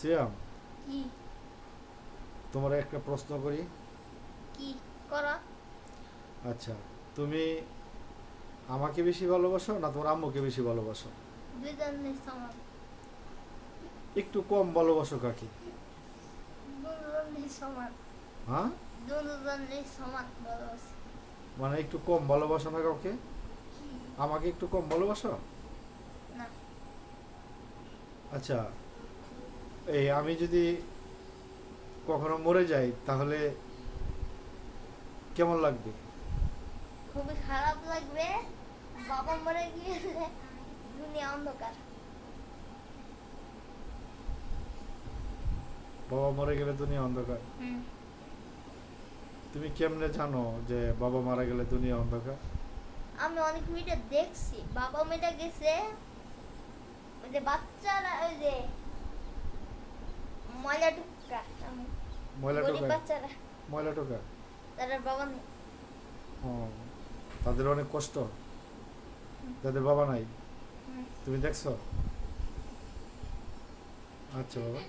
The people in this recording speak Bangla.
সিয়াম, কি তোমার একটা প্রশ্ন করি। কি করা? আচ্ছা, তুমি আমাকে বেশি ভালোবাসো না তোমার আম্মুকে বেশি ভালোবাসো? দুজনের সমান। একটু কম ভালোবাসো কাকে? দুজনের সমান। হ্যাঁ, দুজনের সমান ভালোবাসি। মানে একটু কম ভালোবাসো না কাউকে? আমাকে একটু কম ভালোবাসো? না, আচ্ছা, এই আমি যদি কখনো মরে যাই তাহলে কেমন লাগবে? খুবই খারাপ লাগবে। বাবা মরে গেলে দুনিয়া অন্ধকার। বাবা মরে গেলে দুনিয়া অন্ধকার? হুম। তুমি কেমনে জানো যে বাবা মারা গেলে দুনিয়া অন্ধকার? আমি অনেক ভিডিও দেখছি, বাবা মেয়েটা গেছে, ওই যে বাচ্চারা, ওই যে ময়লা টুকা, ময়লা গরিব টোকা? বাচ্চারা, ময়লা টোকা? তাদের বাবা নেই। ও, তাদের অনেক কষ্ট, যাদের বাবা নাই। হুম। তুমি দেখছো? আচ্ছা বাবা।